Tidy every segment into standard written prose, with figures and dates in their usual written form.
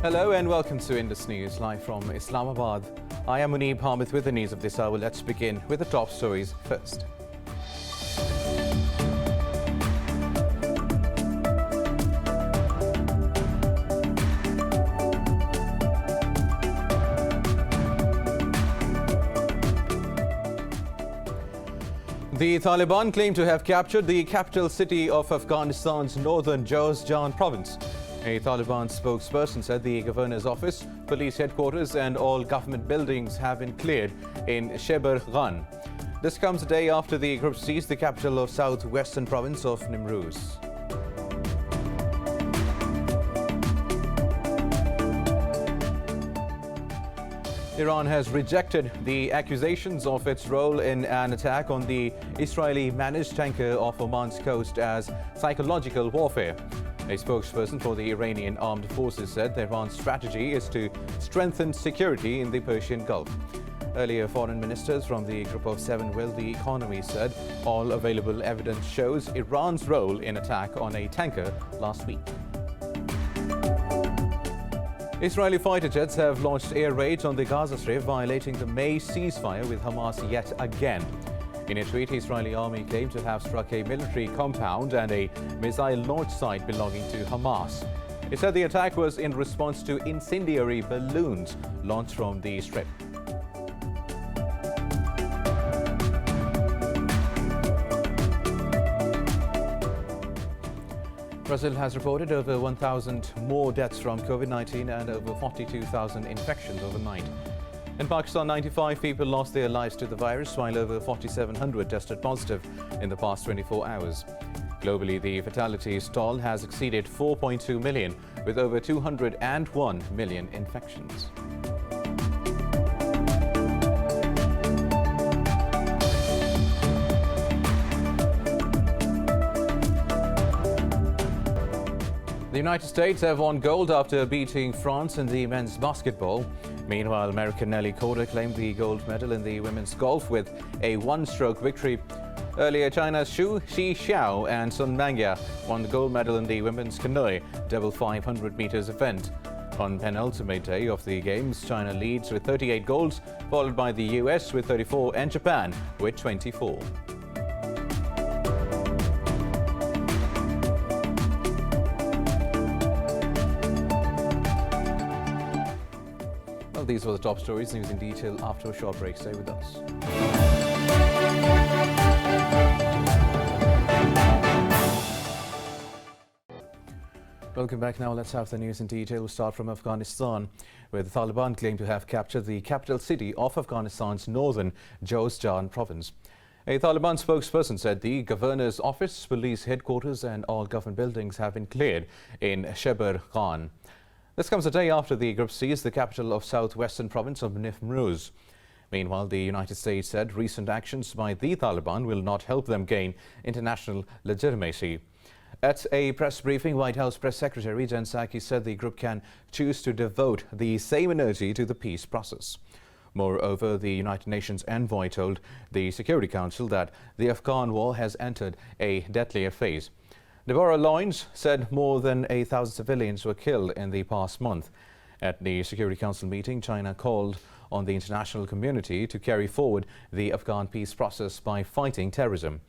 Hello and welcome to Indus News, live from Islamabad. I am Muneeb Hamid with the news of this hour. Let's begin with the top stories first. The Taliban claim to have captured the capital city of Afghanistan's northern Jowzjan province. A Taliban spokesperson said the governor's office, police headquarters and all government buildings have been cleared in Khyber Khan. This comes a day after the group seized the capital of southwestern province of Nimruz. Iran has rejected the accusations of its role in an attack on the Israeli-managed tanker off Oman's coast as psychological warfare. A spokesperson for the Iranian armed forces said Iran's strategy is to strengthen security in the Persian Gulf. Earlier, foreign ministers from the Group of Seven wealthy economies said all available evidence shows Iran's role in attack on a tanker last week. Israeli fighter jets have launched air raids on the Gaza Strip, violating the May ceasefire with Hamas yet again. In a tweet, Israeli army claimed to have struck a military compound and a missile launch site belonging to Hamas. It said the attack was in response to incendiary balloons launched from the Strip. Brazil has reported over 1,000 more deaths from COVID-19 and over 42,000 infections overnight. In Pakistan, 95 people lost their lives to the virus, while over 4,700 tested positive in the past 24 hours. Globally, the fatalities toll has exceeded 4.2 million, with over 201 million infections. The United States have won gold after beating France in the men's basketball. Meanwhile, American Nelly Korda claimed the gold medal in the women's golf with a one-stroke victory. Earlier, China's Xu Xiao and Sun Mangya won the gold medal in the women's canoe double 500 meters event. On penultimate day of the Games, China leads with 38 golds, followed by the US with 34 and Japan with 24. Well, these were the top stories. News in detail after a short break. Stay with us. Welcome back. Now let's have the news in detail. We'll start from Afghanistan, where the Taliban claim to have captured the capital city of Afghanistan's northern Jowzjan province. A Taliban spokesperson said the governor's office, police headquarters and all government buildings have been cleared in Khyber Khan. This comes a day after the group seized the capital of southwestern province of Nimruz. Meanwhile, the United States said recent actions by the Taliban will not help them gain international legitimacy. At a press briefing, White House Press Secretary Jen Psaki said the group can choose to devote the same energy to the peace process. Moreover, the United Nations envoy told the Security Council that the Afghan war has entered a deadlier phase. Deborah Loynes said more than 1,000 civilians were killed in the past month. At the Security Council meeting, China called on the international community to carry forward the Afghan peace process by fighting terrorism.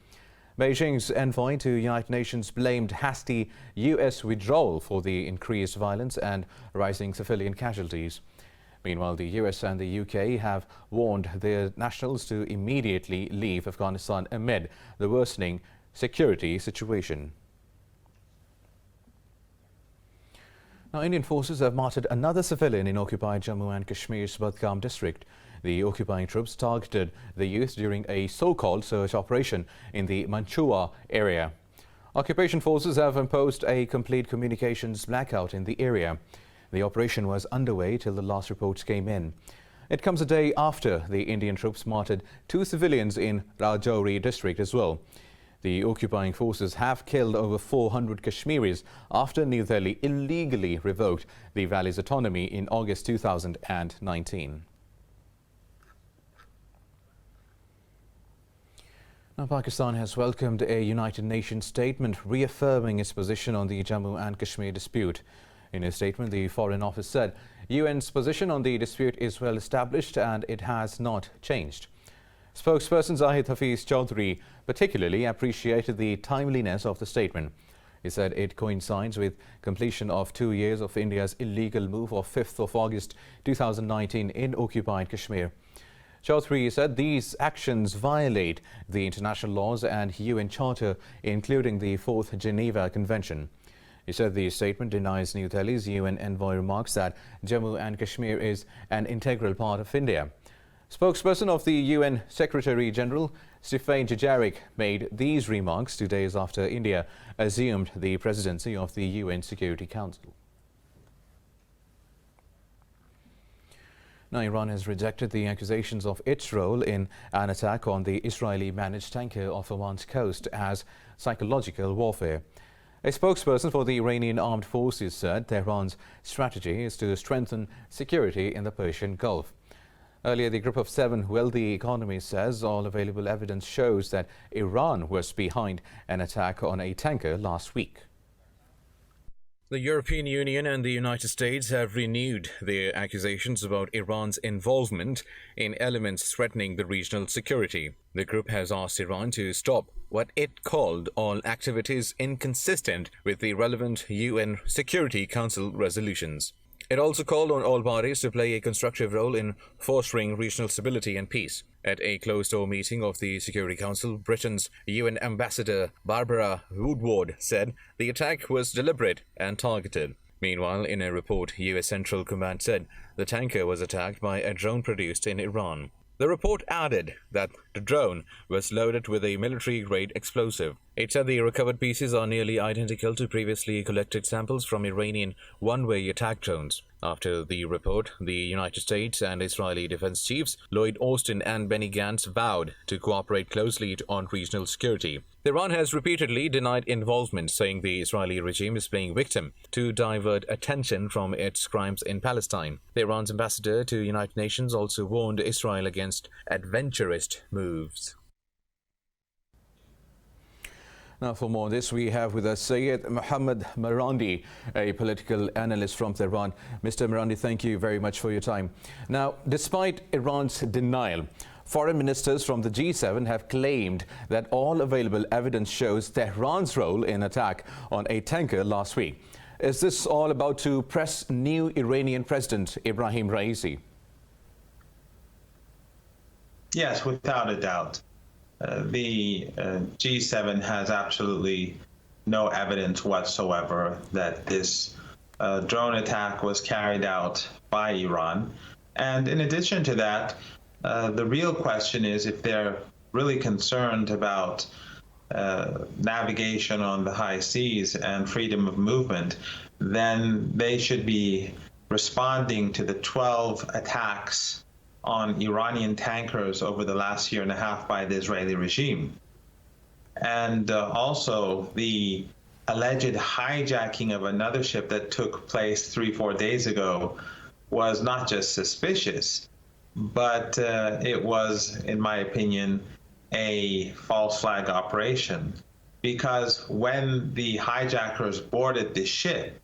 Beijing's envoy to United Nations blamed hasty US withdrawal for the increased violence and rising civilian casualties. Meanwhile, the US and the UK have warned their nationals to immediately leave Afghanistan amid the worsening security situation. Now, Indian forces have martyred another civilian in occupied Jammu and Kashmir's Budgam district. The occupying troops targeted the youth during a so-called search operation in the Manchua area. Occupation forces have imposed a complete communications blackout in the area. The operation was underway till the last reports came in. It comes a day after the Indian troops martyred 2 civilians in Rajouri district as well. The occupying forces have killed over 400 Kashmiris after New Delhi illegally revoked the valley's autonomy in August 2019. Now, Pakistan has welcomed a United Nations statement reaffirming its position on the Jammu and Kashmir dispute. In a statement, the Foreign Office said UN's position on the dispute is well established and it has not changed. Spokesperson Zahid Hafiz Chaudhry particularly appreciated the timeliness of the statement. He said it coincides with completion of 2 years of India's illegal move of 5th of August 2019 in occupied Kashmir. Chaudhry said these actions violate the international laws and UN Charter, including the 4th Geneva Convention. He said the statement denies New Delhi's UN envoy remarks that Jammu and Kashmir is an integral part of India. Spokesperson of the UN Secretary-General, Stéphane Dujarric, made these remarks 2 days after India assumed the presidency of the UN Security Council. Now, Iran has rejected the accusations of its role in an attack on the Israeli-managed tanker off Oman's coast as psychological warfare. A spokesperson for the Iranian armed forces said Tehran's strategy is to strengthen security in the Persian Gulf. Earlier, the Group of 7 wealthy economies says all available evidence shows that Iran was behind an attack on a tanker last week. The European Union and the United States have renewed their accusations about Iran's involvement in elements threatening the regional security. The group has asked Iran to stop what it called all activities inconsistent with the relevant UN Security Council resolutions. It also called on all parties to play a constructive role in fostering regional stability and peace. At a closed-door meeting of the Security Council, Britain's UN Ambassador Barbara Woodward said the attack was deliberate and targeted. Meanwhile, in a report, US Central Command said the tanker was attacked by a drone produced in Iran. The report added that the drone was loaded with a military-grade explosive. It said the recovered pieces are nearly identical to previously collected samples from Iranian one-way attack drones. After the report, the United States and Israeli defense chiefs Lloyd Austin and Benny Gantz vowed to cooperate closely on regional security. Iran has repeatedly denied involvement, saying the Israeli regime is playing victim to divert attention from its crimes in Palestine. Iran's ambassador to United Nations also warned Israel against adventurous moves. Now, for more on this, we have with us Syed Mohammad Marandi, a political analyst from Tehran. Mr. Marandi, thank you very much for your time. Now, despite Iran's denial, foreign ministers from the G7 have claimed that all available evidence shows Tehran's role in attack on a tanker last week. Is this all about to press new Iranian President Ebrahim Raisi? Yes, without a doubt. The G7 has absolutely no evidence whatsoever that this drone attack was carried out by Iran. And in addition to that, the real question is if they're really concerned about navigation on the high seas and freedom of movement, then they should be responding to the 12 attacks on Iranian tankers over the last year and a half by the Israeli regime. And also the alleged hijacking of another ship that took place 3-4 days ago was not just suspicious, but it was, in my opinion, a false flag operation. Because when the hijackers boarded the ship,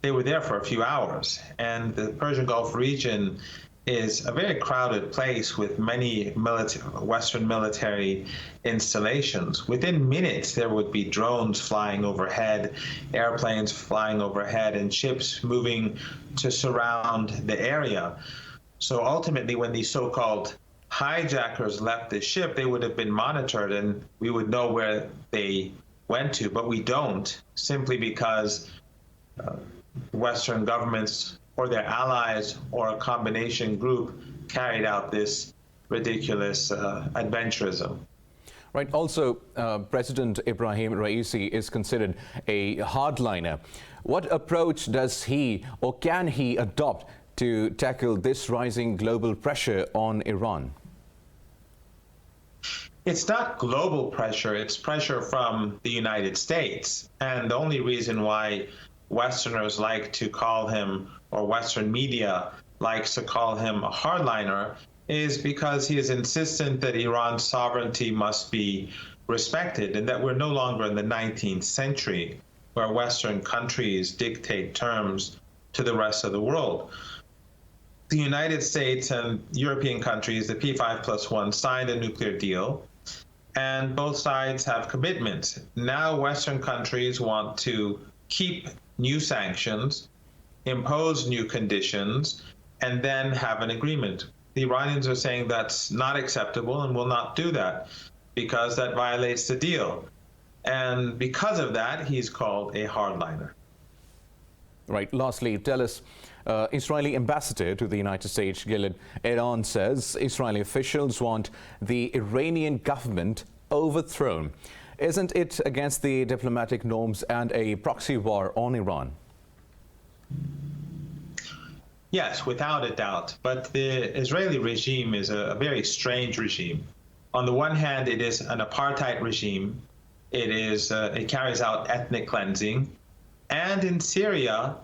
they were there for a few hours. And the Persian Gulf region is a very crowded place with many Western military installations. Within minutes, there would be drones flying overhead, airplanes flying overhead, and ships moving to surround the area. So ultimately, when these so-called hijackers left the ship, they would have been monitored and we would know where they went to, but we don't, simply because Western governments or their allies or a combination group carried out this ridiculous adventurism. Right. Also, President Ebrahim Raisi is considered a hardliner. What approach does he or can he adopt to tackle this rising global pressure on Iran? It's not global pressure, it's pressure from the United States. And the only reason why Westerners like to call him, or Western media likes to call him, a hardliner is because he is insistent that Iran's sovereignty must be respected and that we're no longer in the 19th century where Western countries dictate terms to the rest of the world. The United States and European countries, the P5+1, signed a nuclear deal, and both sides have commitments. Now Western countries want to keep new sanctions, impose new conditions, and then have an agreement. The Iranians are saying that's not acceptable and will not do that because that violates the deal. And because of that, he's called a hardliner. Right. Lastly, tell us, Israeli ambassador to the United States, Gilad Erdan, says Israeli officials want the Iranian government overthrown. Isn't it against the diplomatic norms and a proxy war on Iran? Yes, without a doubt. But the Israeli regime is a very strange regime. On the one hand, it is an apartheid regime. It carries out ethnic cleansing. And in Syria,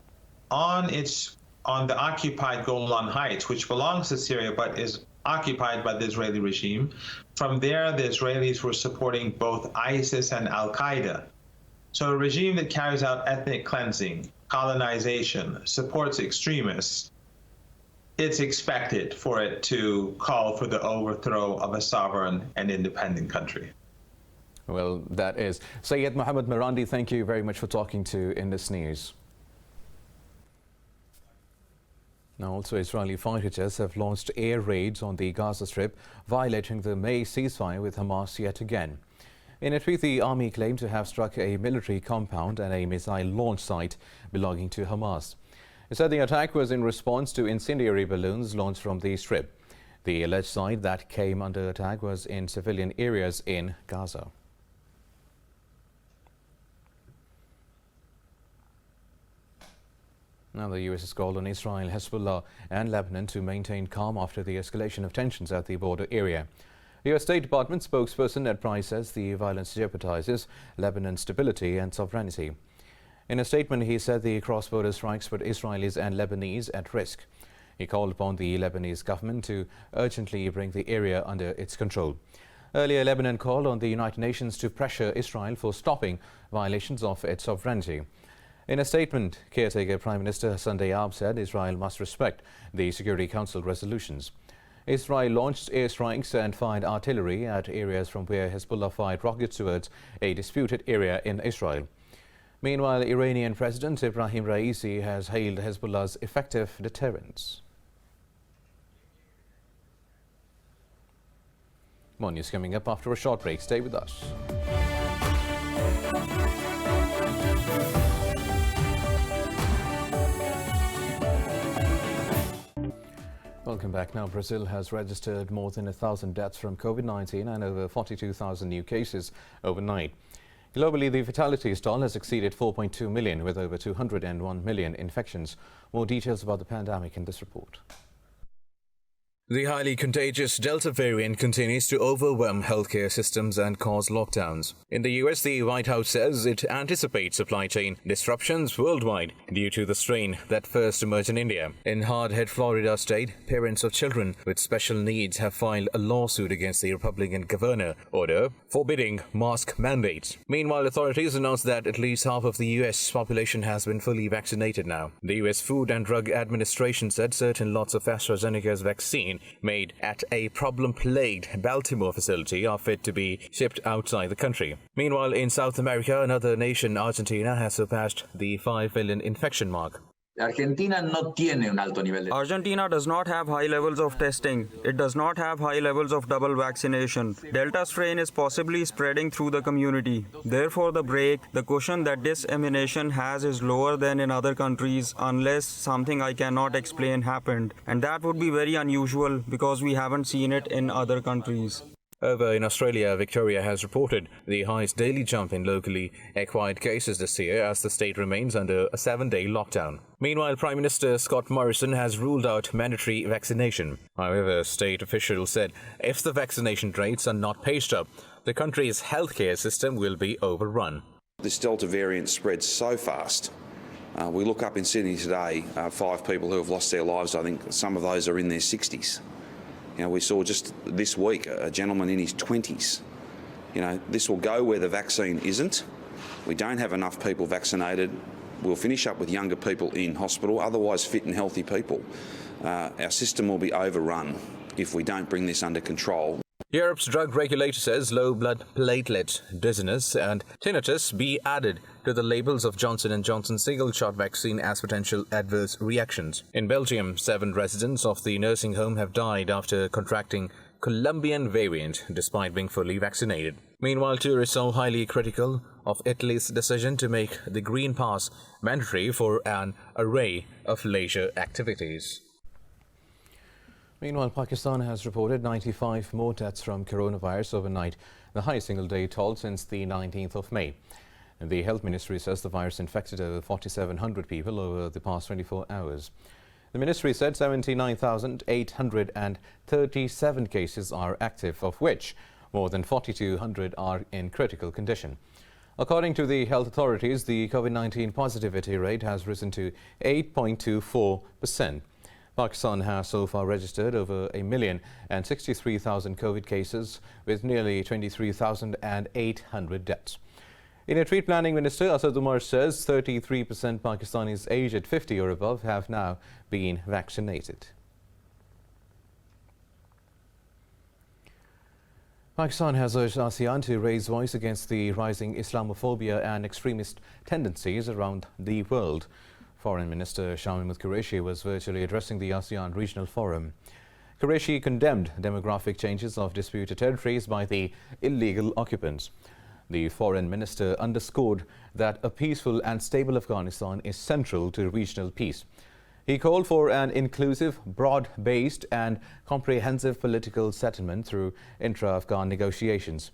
on the occupied Golan Heights, which belongs to Syria but is occupied by the Israeli regime, from there the Israelis were supporting both ISIS and Al-Qaeda. So a regime that carries out ethnic cleansing, colonization, supports extremists, it's expected for it to call for the overthrow of a sovereign and independent country. Well, that is. Syed Mohammed Marandi, thank you very much for talking to Indus News. Now, also, Israeli fighter jets have launched air raids on the Gaza Strip, violating the May ceasefire with Hamas yet again. In a tweet, the army claimed to have struck a military compound and a missile launch site belonging to Hamas. It said the attack was in response to incendiary balloons launched from the Strip. The alleged site that came under attack was in civilian areas in Gaza. Now, the U.S. has called on Israel, Hezbollah and Lebanon to maintain calm after the escalation of tensions at the border area. The U.S. State Department spokesperson Ned Price says the violence jeopardizes Lebanon's stability and sovereignty. In a statement, he said the cross-border strikes put Israelis and Lebanese at risk. He called upon the Lebanese government to urgently bring the area under its control. Earlier, Lebanon called on the United Nations to pressure Israel for stopping violations of its sovereignty. In a statement, caretaker Prime Minister Hassan Diab said Israel must respect the Security Council resolutions. Israel launched airstrikes and fired artillery at areas from where Hezbollah fired rockets towards a disputed area in Israel. Meanwhile, Iranian President Ibrahim Raisi has hailed Hezbollah's effective deterrence. More news coming up after a short break. Stay with us. Welcome back. Now, Brazil has registered more than 1,000 deaths from COVID-19 and over 42,000 new cases overnight. Globally, the fatalities toll has exceeded 4.2 million, with over 201 million infections. More details about the pandemic in this report. The highly contagious Delta variant continues to overwhelm healthcare systems and cause lockdowns. In the US, the White House says it anticipates supply chain disruptions worldwide due to the strain that first emerged in India. In hard-hit Florida state, parents of children with special needs have filed a lawsuit against the Republican governor order forbidding mask mandates. Meanwhile, authorities announced that at least half of the US population has been fully vaccinated now. The US Food and Drug Administration said certain lots of AstraZeneca's vaccine made at a problem-plagued Baltimore facility are fit to be shipped outside the country. Meanwhile, in South America, another nation, Argentina, has surpassed the 5 million infection mark. Argentina does not have high levels of testing. It does not have high levels of double vaccination. Delta strain is possibly spreading through the community. Therefore, the cushion that dissemination has is lower than in other countries unless something I cannot explain happened. And that would be very unusual because we haven't seen it in other countries. Over in Australia, Victoria has reported the highest daily jump in locally acquired cases this year as the state remains under a 7-day lockdown. Meanwhile, Prime Minister Scott Morrison has ruled out mandatory vaccination. However, state officials said if the vaccination rates are not paced up, the country's healthcare system will be overrun. This Delta variant spreads so fast. We look up in Sydney today, 5 people who have lost their lives. I think some of those are in their 60s. You know, we saw just this week a gentleman in his 20s. You know, this will go where the vaccine isn't. We don't have enough people vaccinated. we'll finish up with younger people in hospital, otherwise fit and healthy people. Our system will be overrun if we don't bring this under control. Europe's drug regulator says low blood platelet, dizziness and tinnitus be added to the labels of Johnson & Johnson's single-shot vaccine as potential adverse reactions. In Belgium, 7 residents of the nursing home have died after contracting Colombian variant despite being fully vaccinated. Meanwhile, tourists are highly critical of Italy's decision to make the Green Pass mandatory for an array of leisure activities. Meanwhile, Pakistan has reported 95 more deaths from coronavirus overnight, the highest single-day toll since the 19th of May. The Health Ministry says the virus infected over 4,700 people over the past 24 hours. The ministry said 79,837 cases are active, of which more than 4,200 are in critical condition. According to the health authorities, the COVID-19 positivity rate has risen to 8.24%. Pakistan has so far registered over 1,063,000 COVID cases with nearly 23,800 deaths. Indian Treat Planning Minister Asad Umar says 33% Pakistanis aged 50 or above have now been vaccinated. Pakistan has urged ASEAN to raise voice against the rising Islamophobia and extremist tendencies around the world. Foreign Minister Qureshi was virtually addressing the ASEAN Regional Forum. Qureshi condemned demographic changes of disputed territories by the illegal occupants. The Foreign Minister underscored that a peaceful and stable Afghanistan is central to regional peace. He called for an inclusive, broad-based and comprehensive political settlement through intra-Afghan negotiations.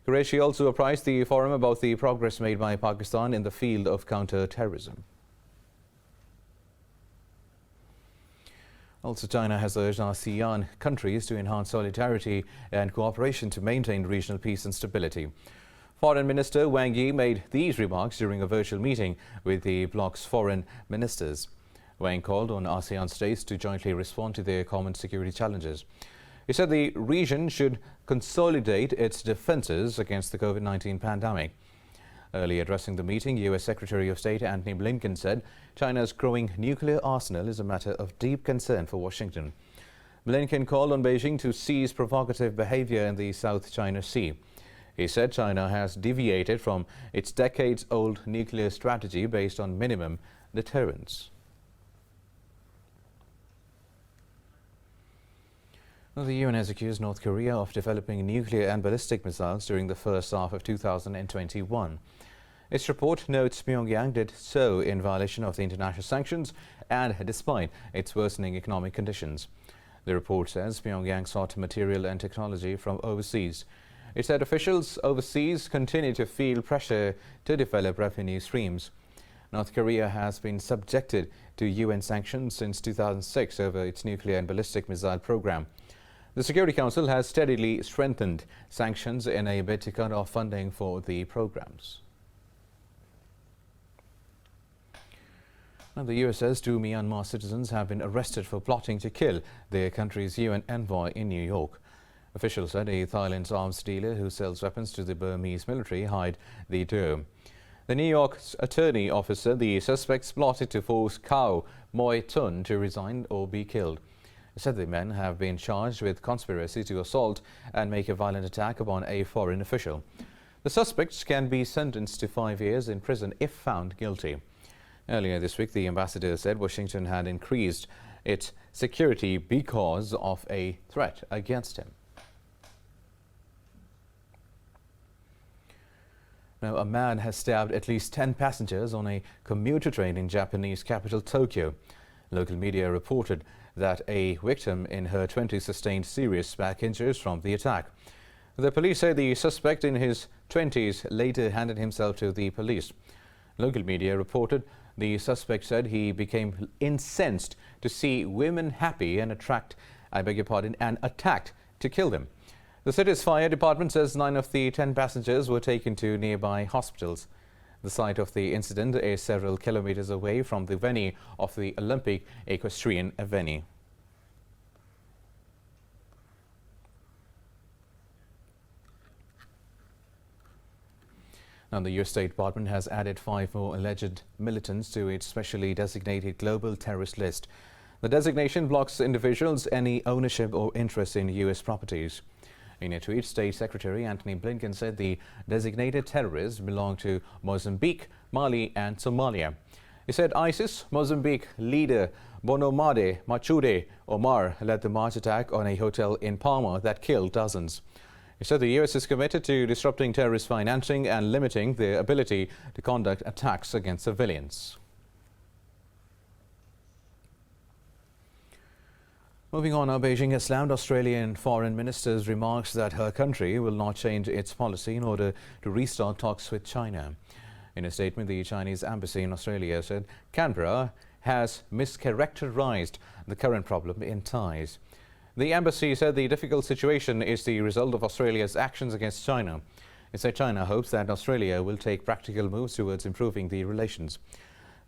Qureshi also apprised the forum about the progress made by Pakistan in the field of counter-terrorism. Also, China has urged ASEAN countries to enhance solidarity and cooperation to maintain regional peace and stability. Foreign Minister Wang made these remarks during a virtual meeting with the bloc's foreign ministers. Wang called on ASEAN states to jointly respond to their common security challenges. He said the region should consolidate its defenses against the COVID-19 pandemic. Early addressing the meeting, U.S. Secretary of State Antony Blinken said China's growing nuclear arsenal is a matter of deep concern for Washington. Blinken called on Beijing to cease provocative behavior in the South China Sea. He said China has deviated from its decades-old nuclear strategy based on minimum deterrence. The UN has accused North Korea of developing nuclear and ballistic missiles during the first half of 2021. Its report notes Pyongyang did so in violation of the international sanctions and despite its worsening economic conditions. The report says Pyongyang sought material and technology from overseas. It said officials overseas continue to feel pressure to develop revenue streams. North Korea has been subjected to UN sanctions since 2006 over its nuclear and ballistic missile program. The Security Council has steadily strengthened sanctions in a bid to cut off funding for the programs. Now, the US says 2 Myanmar citizens have been arrested for plotting to kill their country's UN envoy in New York. Officials said a Thailand's arms dealer who sells weapons to the Burmese military hid the duo. The New York's attorney office said the suspects plotted to force Khaw Moi Tun to resign or be killed. It said the men have been charged with conspiracy to assault and make a violent attack upon a foreign official. The suspects can be sentenced to 5 years in prison if found guilty. Earlier this week, the ambassador said Washington had increased its security because of a threat against him. Now, a man has stabbed at least 10 passengers on a commuter train in Japanese capital Tokyo. Local media reported that a victim in her 20s sustained serious back injuries from the attack. The police say the suspect in his 20s later handed himself to the police. Local media reported the suspect said he became incensed to see women happy and attacked to kill them. The city's fire department says 9 of the 10 passengers were taken to nearby hospitals. The site of the incident is several kilometers away from the venue of the Olympic Equestrian Venue. Now, the US State Department has added 5 more alleged militants to its specially designated global terrorist list. The designation blocks individuals any ownership or interest in US properties. In a tweet, State Secretary Antony Blinken said the designated terrorists belong to Mozambique, Mali and Somalia. He said ISIS Mozambique leader Bonomade Machude Omar led the March attack on a hotel in Palma that killed dozens. He said the US is committed to disrupting terrorist financing and limiting their ability to conduct attacks against civilians. Moving on, now, Beijing has slammed Australian Foreign Minister's remarks that her country will not change its policy in order to restart talks with China. In a statement, the Chinese embassy in Australia said Canberra has mischaracterized the current problem in ties. The embassy said the difficult situation is the result of Australia's actions against China. It said China hopes that Australia will take practical moves towards improving the relations.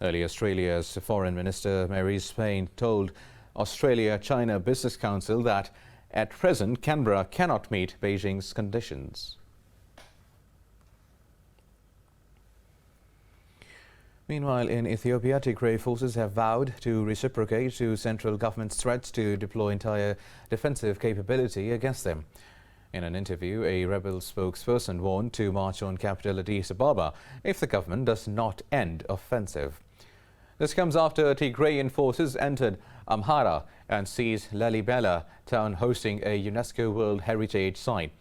Earlier, Australia's Foreign Minister Mary Spain told Australia-China Business Council that at present Canberra cannot meet Beijing's conditions. Meanwhile, in Ethiopia, Tigray forces have vowed to reciprocate to central government's threats to deploy entire defensive capability against them. In an interview, a rebel spokesperson warned to march on capital Addis Ababa if the government does not end offensive. This comes after Tigrayan forces entered Amhara and seized Lalibela town, hosting a UNESCO World Heritage Site.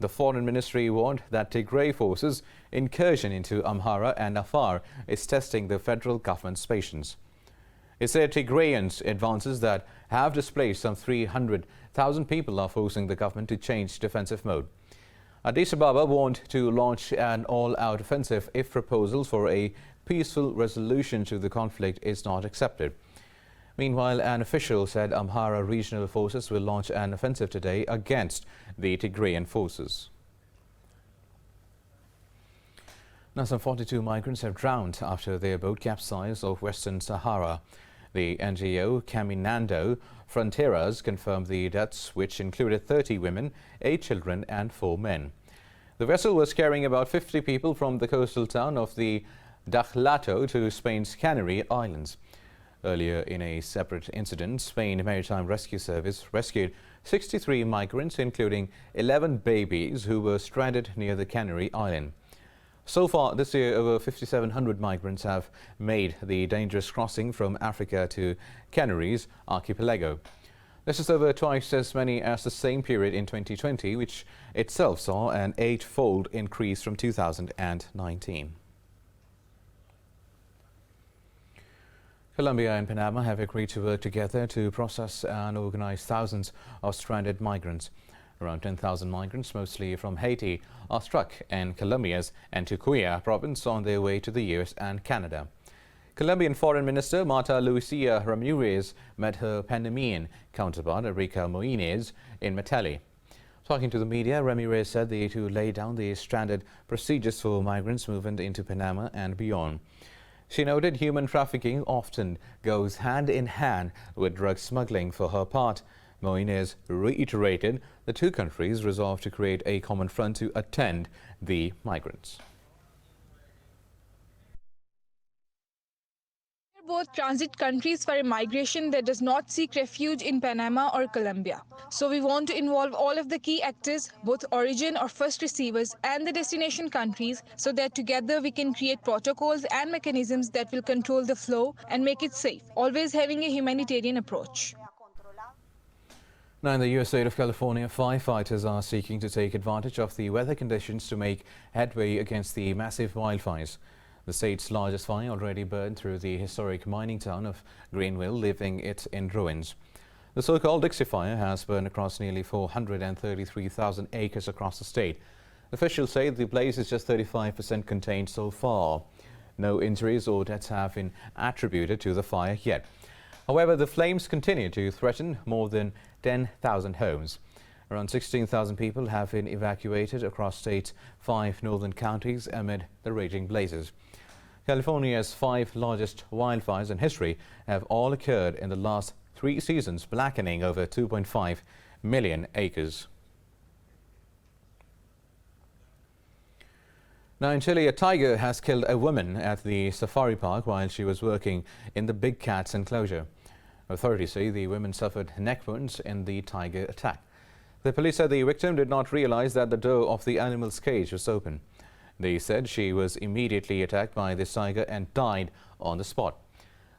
The Foreign Ministry warned that Tigray forces' incursion into Amhara and Afar is testing the federal government's patience. It said Tigrayans' advances that have displaced some 300,000 people are forcing the government to change defensive mode. Addis Ababa warned to launch an all-out offensive if proposals for a peaceful resolution to the conflict is not accepted. Meanwhile, an official said Amhara regional forces will launch an offensive today against the Tigrayan forces. Now, some 42 migrants have drowned after their boat capsized off Western Sahara. The NGO Caminando Frontieras confirmed the deaths, which included 30 women, 8 children and 4 men. The vessel was carrying about 50 people from the coastal town of the Dakhlató to Spain's Canary Islands. Earlier, in a separate incident, Spain Maritime Rescue Service rescued 63 migrants, including 11 babies who were stranded near the Canary Island. So far this year, over 5,700 migrants have made the dangerous crossing from Africa to Canaries archipelago. This is over twice as many as the same period in 2020, which itself saw an 8-fold increase from 2019. Colombia and Panama have agreed to work together to process and organize thousands of stranded migrants. Around 10,000 migrants, mostly from Haiti, are struck in Colombia's Antioquia province on their way to the US and Canada. Colombian Foreign Minister Marta Lucía Ramirez met her Panamanian counterpart Enrique Moines in Methane. Talking to the media, Ramirez said they to lay down the standard procedures for migrants movement into Panama and beyond. She noted human trafficking often goes hand in hand with drug smuggling. For her part, Moines reiterated the two countries resolved to create a common front to attend the migrants. Both transit countries for a migration that does not seek refuge in Panama or Colombia. So we want to involve all of the key actors, both origin or first receivers and the destination countries, so that together we can create protocols and mechanisms that will control the flow and make it safe, always having a humanitarian approach. Now, in the US state of California, firefighters are seeking to take advantage of the weather conditions to make headway against the massive wildfires. The state's largest fire already burned through the historic mining town of Greenville, leaving it in ruins. The so-called Dixie Fire has burned across nearly 433,000 acres across the state. Officials say the blaze is just 35% contained so far. No injuries or deaths have been attributed to the fire yet. However, the flames continue to threaten more than 10,000 homes. Around 16,000 people have been evacuated across state's 5 northern counties amid the raging blazes. California's 5 largest wildfires in history have all occurred in the last 3 seasons, blackening over 2.5 million acres. Now in Chile, a tiger has killed a woman at the safari park while she was working in the big cat's enclosure. Authorities say the woman suffered neck wounds in the tiger attack. The police said the victim did not realize that the door of the animal's cage was open. They said she was immediately attacked by this tiger and died on the spot.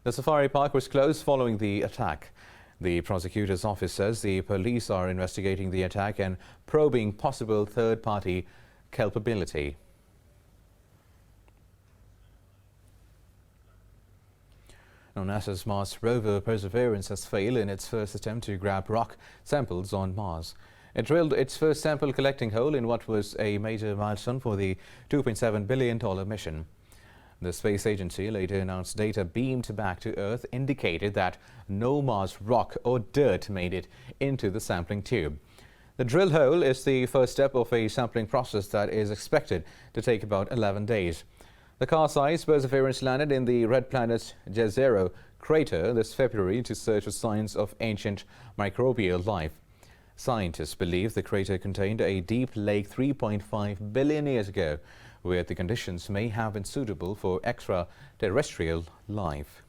The safari park was closed following the attack. The prosecutor's office says the police are investigating the attack and probing possible third-party culpability. Now, NASA's Mars rover Perseverance has failed in its first attempt to grab rock samples on Mars. It drilled its first sample collecting hole in what was a major milestone for the $2.7 billion mission. The space agency later announced data beamed back to Earth indicated that no Mars rock or dirt made it into the sampling tube. The drill hole is the first step of a sampling process that is expected to take about 11 days. The car-sized Perseverance landed in the red planet's Jezero crater this February to search for signs of ancient microbial life. Scientists believe the crater contained a deep lake 3.5 billion years ago, where the conditions may have been suitable for extraterrestrial life.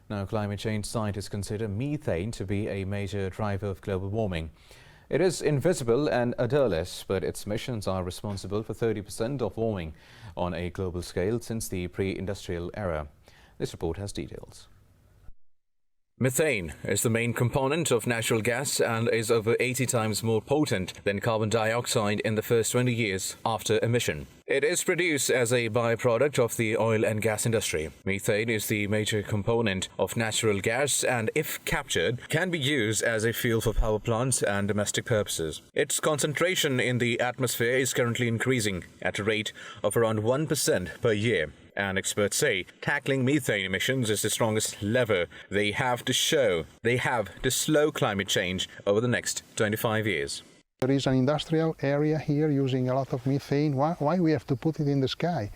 Now, climate change scientists consider methane to be a major driver of global warming. It is invisible and odorless, but its emissions are responsible for 30% of warming on a global scale since the pre-industrial era. This report has details. Methane is the main component of natural gas and is over 80 times more potent than carbon dioxide in the first 20 years after emission. It is produced as a byproduct of the oil and gas industry. Methane is the major component of natural gas and, if captured, can be used as a fuel for power plants and domestic purposes. Its concentration in the atmosphere is currently increasing at a rate of around 1% per year. And experts say tackling methane emissions is the strongest lever they have to slow climate change over the next 25 years. There is an industrial area here using a lot of methane. Why we have to put it in the sky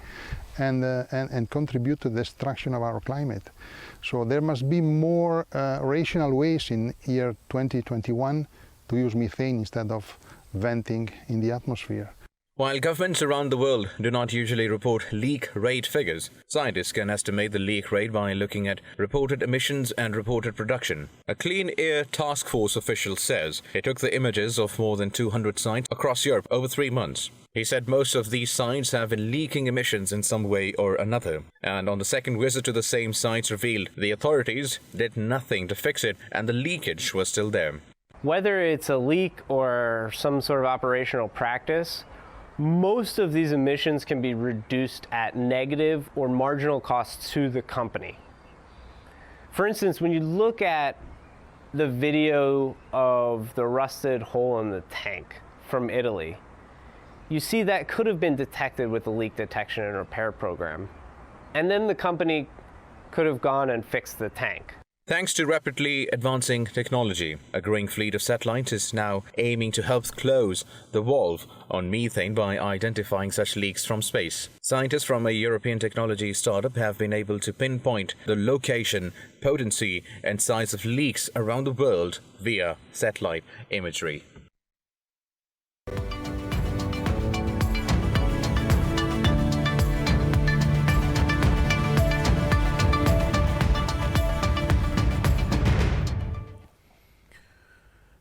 and contribute to the destruction of our climate? So there must be more rational ways in year 2021 to use methane instead of venting in the atmosphere. While governments around the world do not usually report leak rate figures, scientists can estimate the leak rate by looking at reported emissions and reported production. A Clean Air Task Force official says he took the images of more than 200 sites across Europe over 3 months. He said most of these sites have been leaking emissions in some way or another. And on the second visit to the same sites revealed the authorities did nothing to fix it and the leakage was still there. Whether it's a leak or some sort of operational practice, most of these emissions can be reduced at negative or marginal costs to the company. For instance, when you look at the video of the rusted hole in the tank from Italy, you see that could have been detected with the leak detection and repair program. And then the company could have gone and fixed the tank. Thanks to rapidly advancing technology, a growing fleet of satellites is now aiming to help close the valve on methane by identifying such leaks from space. Scientists from a European technology startup have been able to pinpoint the location, potency, and size of leaks around the world via satellite imagery.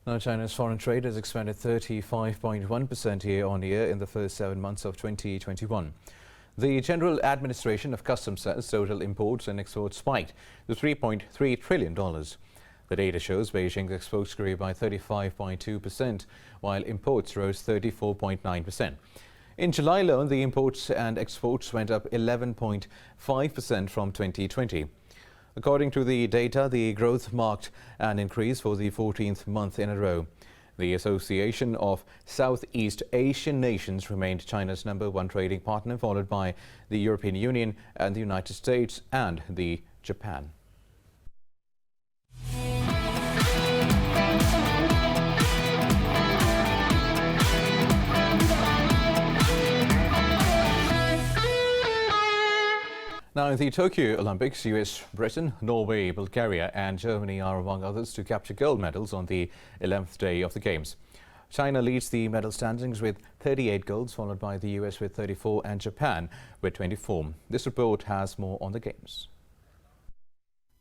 Now, China's foreign trade has expanded 35.1% year-on-year in the first 7 months of 2021. The General Administration of Customs says total imports and exports spiked to $3.3 trillion. The data shows Beijing's exports grew by 35.2%, while imports rose 34.9%. In July alone, the imports and exports went up 11.5% from 2020. According to the data, the growth marked an increase for the 14th month in a row. The Association of Southeast Asian Nations remained China's #1 trading partner, followed by the European Union and the United States and Japan. Now, in the Tokyo Olympics, US, Britain, Norway, Bulgaria and Germany are among others to capture gold medals on the 11th day of the Games. China leads the medal standings with 38 golds, followed by the US with 34 and Japan with 24. This report has more on the Games.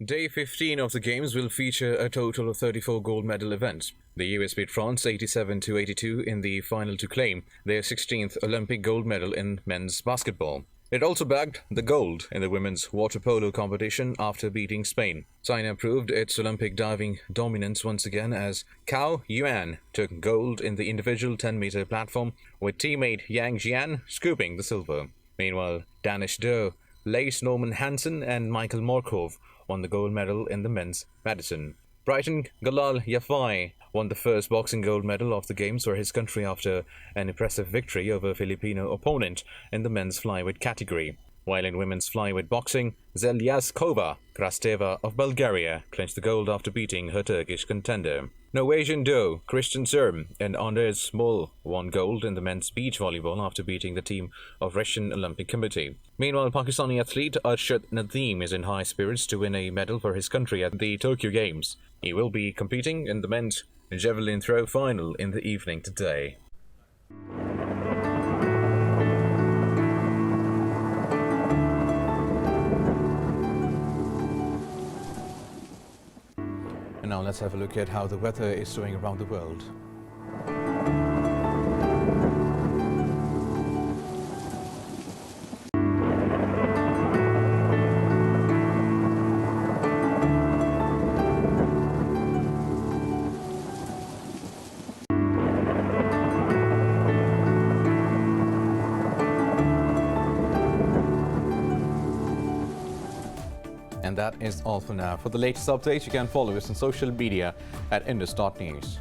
Day 15 of the Games will feature a total of 34 gold medal events. The US beat France 87-82 in the final to claim their 16th Olympic gold medal in men's basketball. It also bagged the gold in the women's water polo competition after beating Spain. China proved its Olympic diving dominance once again as Cao Yuan took gold in the individual 10-meter platform, with teammate Yang Jian scooping the silver. Meanwhile, Danish duo Lace Norman Hansen and Michael Morkov won the gold medal in the men's Madison. Brighton Galal Yafai won the first boxing gold medal of the Games for his country after an impressive victory over a Filipino opponent in the men's flyweight category. While in women's flyweight boxing, Zelyaskova Krasteva of Bulgaria clinched the gold after beating her Turkish contender. Norwegian duo Christian Serm and Anders Smol won gold in the men's beach volleyball after beating the team of Russian Olympic Committee. Meanwhile, Pakistani athlete Arshad Nadeem is in high spirits to win a medal for his country at the Tokyo Games. He will be competing in the men's javelin throw final in the evening today. And now let's have a look at how the weather is doing around the world. And that is all for now. For the latest updates, you can follow us on social media at Indus.News.